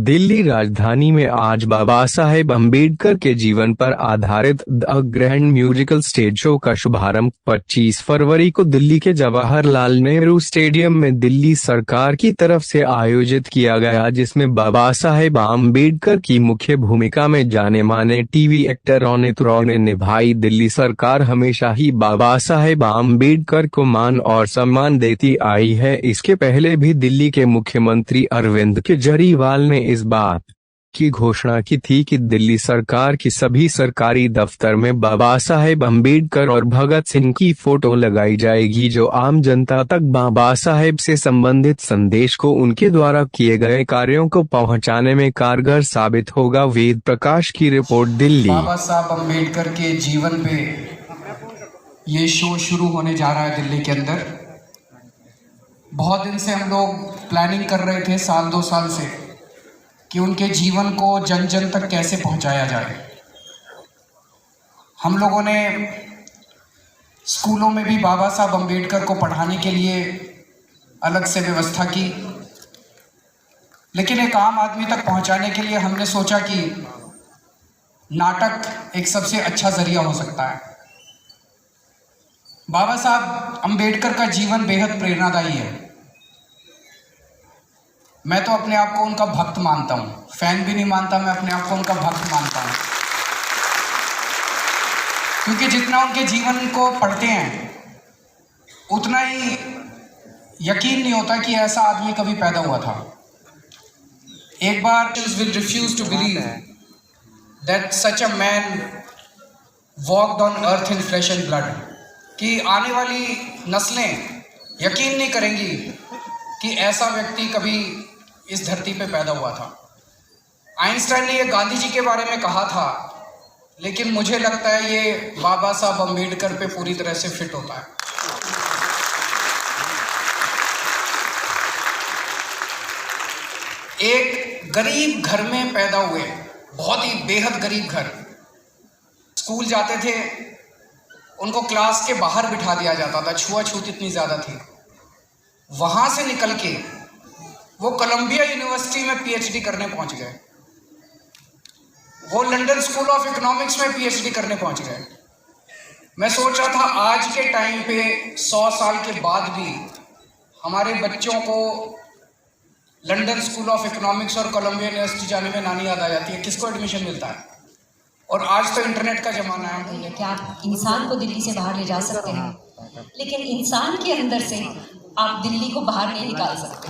दिल्ली राजधानी में आज बाबा साहेब अम्बेडकर के जीवन पर आधारित the grand musical stage show का शुभारंभ 25 फरवरी को दिल्ली के जवाहरलाल नेहरू स्टेडियम में दिल्ली सरकार की तरफ से आयोजित किया गया, जिसमें बाबा साहेब अम्बेडकर की मुख्य भूमिका में जाने माने टीवी एक्टर रोनित रॉय ने निभाई। दिल्ली सरकार हमेशा ही बाबा साहेब अम्बेडकर को मान और सम्मान देती आई है। इसके पहले भी दिल्ली के मुख्यमंत्री अरविंद केजरीवाल ने इस बात की घोषणा की थी कि दिल्ली सरकार की सभी सरकारी दफ्तर में बाबा साहेब अम्बेडकर और भगत सिंह की फोटो लगाई जाएगी, जो आम जनता तक बाबा साहेब से संबंधित संदेश को उनके द्वारा किए गए कार्यों को पहुंचाने में कारगर साबित होगा। वेद प्रकाश की रिपोर्ट, दिल्ली। बाबा साहब अम्बेडकर के जीवन पे ये शो शुरू होने जा रहा है दिल्ली के अंदर। बहुत दिन से हम लोग प्लानिंग कर रहे थे, साल 2 साल से, कि उनके जीवन को जन जन तक कैसे पहुंचाया जाए। हम लोगों ने स्कूलों में भी बाबा साहब अम्बेडकर को पढ़ाने के लिए अलग से व्यवस्था की, लेकिन एक आम आदमी तक पहुंचाने के लिए हमने सोचा कि नाटक एक सबसे अच्छा जरिया हो सकता है। बाबा साहब अम्बेडकर का जीवन बेहद प्रेरणादायी है। मैं तो अपने आप को उनका भक्त मानता हूँ, फैन भी नहीं मानता, मैं अपने आप को उनका भक्त मानता हूँ, क्योंकि जितना उनके जीवन को पढ़ते हैं उतना ही यकीन नहीं होता कि ऐसा आदमी कभी पैदा हुआ था। एक बार will refuse to believe that such a man walked on earth in flesh and blood, कि आने वाली नस्लें यकीन नहीं करेंगी कि ऐसा व्यक्ति कभी इस धरती पे पैदा हुआ था। आइंस्टाइन ने ये गांधी जी के बारे में कहा था, लेकिन मुझे लगता है ये बाबा साहब अम्बेडकर पे पूरी तरह से फिट होता है। एक गरीब घर में पैदा हुए, बहुत ही बेहद गरीब घर। स्कूल जाते थे, उनको क्लास के बाहर बिठा दिया जाता था, छुआछूत इतनी ज़्यादा थी। वहाँ से निकल के वो कोलंबिया यूनिवर्सिटी में पीएचडी करने पहुँच गए, वो लंदन स्कूल ऑफ इकोनॉमिक्स में पीएचडी करने पहुँच गए। मैं सोच रहा था आज के टाइम पे 100 साल के बाद भी हमारे बच्चों को लंदन स्कूल ऑफ इकोनॉमिक्स और कोलंबिया यूनिवर्सिटी जाने में नानी याद आ जाती है, किसको एडमिशन मिलता है। और आज तो इंटरनेट का जमाना है। क्या आप इंसान को दिल्ली से बाहर ले जा सकते हैं, लेकिन इंसान के अंदर से आप दिल्ली को बाहर नहीं निकाल सकते।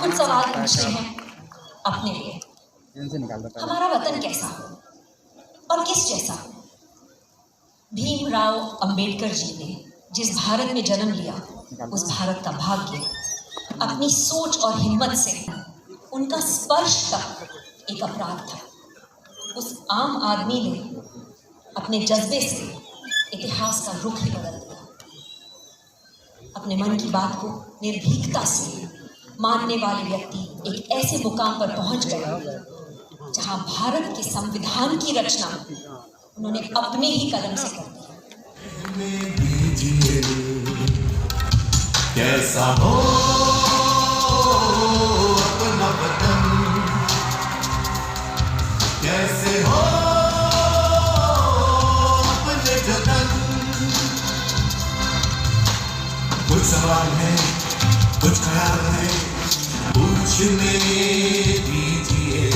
कुछ सवाल पूछते हैं अपने लिए, हमारा वतन कैसा हो और किस जैसा हो। भीमराव अंबेडकर जी ने जिस भारत में जन्म लिया, उस भारत का भाग्य अपनी सोच और हिम्मत से, उनका स्पर्श तक एक अपराध था। उस आम आदमी ने अपने जज्बे से इतिहास का रुख ही बदल दिया। अपने मन की बात को निर्भीकता से मानने वाले व्यक्ति एक ऐसे मुकाम पर पहुंच गए जहां भारत के संविधान की रचना उन्होंने अपने ही कलम से कर दी। कैसा हो अपना वतन, कैसे हो अपने जतन। कुछ सवाल है, कुछ ख्याल है, पूछने दीजिए,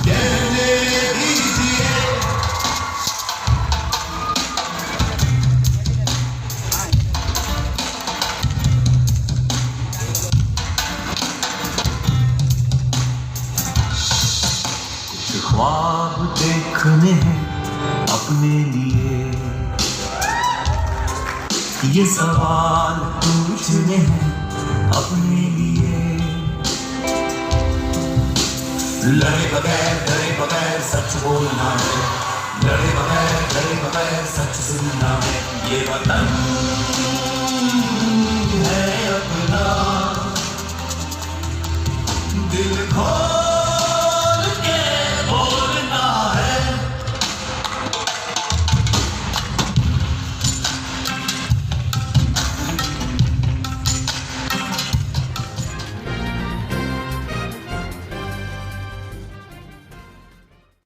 कहने दीजिए। ख्वाब देखने हैं अपने लिए, ये सवाल पूछने हैं अपने लिए। लड़े बगैर सच बोलना है, लड़े बगैर सच सुनना है। ये वतन